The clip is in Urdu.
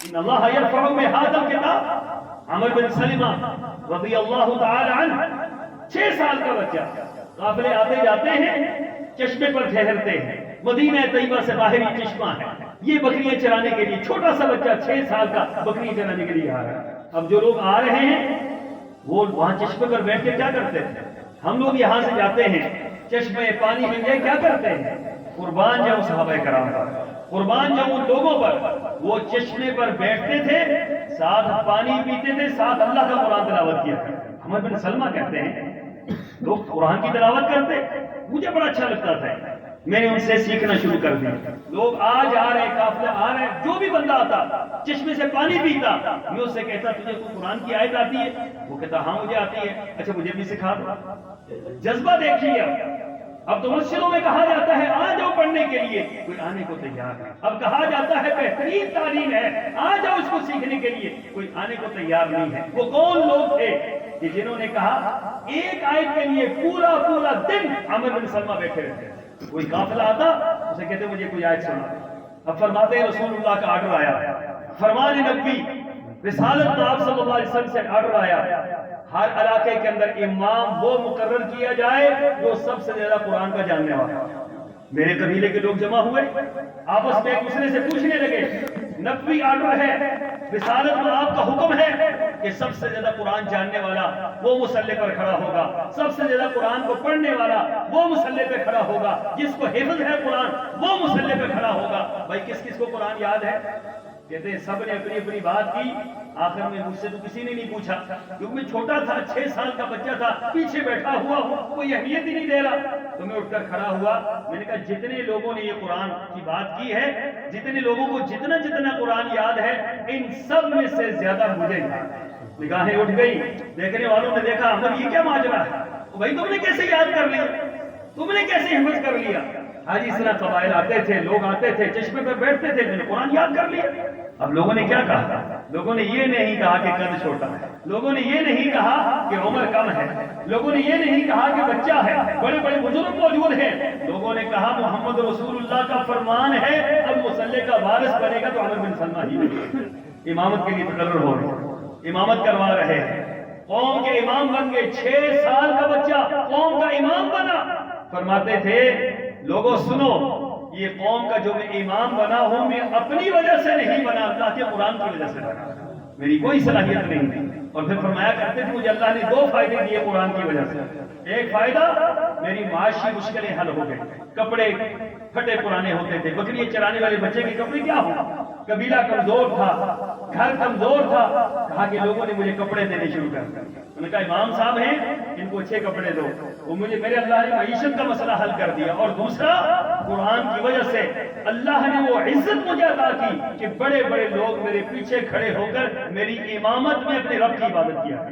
ان اللہ یرفع بہذا الکتاب عمر بن سلمہ رضی اللہ تعالی عنہ 6 سال کا بچہ، قافلے آتے جاتے ہیں، چشمے پر ٹھہرتے ہیں، مدینہ طیبہ سے باہری چشمہ ہے، یہ بکریاں چرانے کے لیے چھوٹا سا بچہ 6 سال کا بکریاں چرانے کے لیے آ رہا ہے۔ اب جو لوگ آ رہے ہیں وہ وہاں چشمے پر بیٹھ کے کیا کرتے ہیں؟ ہم لوگ یہاں سے جاتے ہیں، چشمے پانی مل جائے کیا کرتے ہیں؟ قربان جاؤ صحابہ کرام پر، قربان جاؤ ان لوگوں پر، وہ چشمے پر بیٹھتے تھے، ساتھ پانی پیتے تھے، ساتھ اللہ کا قرآن تلاوت کیا کرتے۔ عمر بن سلمہ کہتے ہیں لوگ قرآن کی تلاوت کرتے، مجھے بڑا اچھا لگتا تھا، میں نے ان سے سیکھنا شروع کر دیا۔ لوگ آج آ رہے، قافلے آ رہے، جو بھی بندہ آتا چشمے سے پانی پیتا، میں اس سے کہتا تجھے کوئی قرآن کی آیت آتی ہے؟ وہ کہتا ہاں مجھے آتی ہے۔ اچھا مجھے بھی سکھا دو۔ جذبہ دیکھیے، اب تو مسجدوں میں کہا جاتا ہے آ جاؤ پڑھنے کے لیے، کوئی آنے کو تیار ہے۔ اب کہا جاتا ہے بہترین تعلیم ہے، آ جاؤ اس کو سیکھنے کے لیے، کوئی آنے کو تیار نہیں ہے۔ وہ کون لوگ تھے کہ جنہوں نے کہا ایک آیت کے لیے پورا دن عمر بن سلمہ بیٹھے رہتے؟ کوئی قافلہ آتا اسے کہتے مجھے کوئی آیت سنا۔ اب فرماتے ہیں رسول اللہ کا آرڈر آیا، فرمان نبوی رسالت آپ صلی اللہ علیہ وسلم سے آرڈر آیا، ہر علاقے کے اندر امام وہ مقرر کیا جائے جو سب سے زیادہ قرآن کا جاننے والا۔ میرے قبیلے کے لوگ جمع ہوئے، آپس میں ایک دوسرے سے پوچھنے لگے، نبوی آرڈر ہے، رسالت میں آپ کا حکم ہے کہ سب سے زیادہ قرآن جاننے والا وہ مصلی پر کھڑا ہوگا، سب سے زیادہ قرآن کو پڑھنے والا وہ مصلی پہ کھڑا ہوگا، جس کو حفظ ہے قرآن وہ مصلی پہ کھڑا ہوگا۔ بھائی کس کس کو قرآن یاد ہے؟ کہتے ہیں سب نے اپنی اپنی بات کی، آخر میں مجھ سے تو کسی نے نہیں پوچھا، کیونکہ میں چھوٹا تھا، 6 سال کا بچہ تھا، پیچھے بیٹھا ہوا ہوں، کوئی اہمیت ہی نہیں دے رہا۔ تو میں اٹھ کر کھڑا ہوا، میں نے کہا جتنے لوگوں نے یہ قرآن کی بات کی ہے، جتنے لوگوں کو جتنا قرآن یاد ہے، ان سب میں سے زیادہ مجھے یاد ہے۔ نگاہیں اٹھ گئی، دیکھنے والوں نے دیکھا عمر یہ کیا ماجرا ہے؟ بھائی تم نے کیسے یاد کر لیا؟ تم نے کیسے حفظ کر لیا؟ آج اس طرح قبائل آتے تھے، لوگ آتے تھے، چشمے پر بیٹھتے تھے، میں نے قرآن یاد کر لیا۔ اب لوگوں نے کیا کہا؟ لوگوں نے یہ نہیں کہا کہ قد چھوٹا ہے، لوگوں نے یہ نہیں کہا کہ عمر کم ہے، لوگوں نے یہ نہیں کہا کہ بچہ ہے، بڑے بڑے بزرگ موجود ہیں، لوگوں نے کہا محمد رسول اللہ کا فرمان ہے، اب مصلی کا وارث بنے گا تو عمر بن سلمہ ہی بنے۔ امامت کے لیے مقرر ہو رہے، امامت کروا رہے ہیں، قوم کے امام بن گئے، 6 سال کا بچہ قوم کا امام بنا۔ فرماتے تھے لوگوں سنو، یہ قوم کا جو میں امام بنا ہوں، میں اپنی وجہ سے نہیں بنا، اللہ کے قرآن کی وجہ سے بنا، میری کوئی صلاحیت نہیں تھی۔ اور پھر فرمایا کرتے تھے مجھے اللہ نے 2 فائدے دیے قرآن کی وجہ سے۔ ایک فائدہ میری معاشی مشکلیں حل ہو گئی، کپڑے پھٹے پرانے ہوتے تھے، بکریاں چرانے والے بچے کے کپڑے کیا ہوں، قبیلہ کمزور تھا، گھر کمزور تھا، کہا کہ لوگوں نے مجھے کپڑے دینے شروع کر دیے۔ انہوں نے کہا امام صاحب ہیں ان کو اچھے کپڑے دو، وہ مجھے میرے اللہ نے معیشت کا مسئلہ حل کر دیا۔ اور دوسرا قرآن کی وجہ سے اللہ نے وہ عزت مجھے عطا کی کہ بڑے بڑے لوگ میرے پیچھے کھڑے ہو کر میری امامت میں اپنے رب کی عبادت کیا۔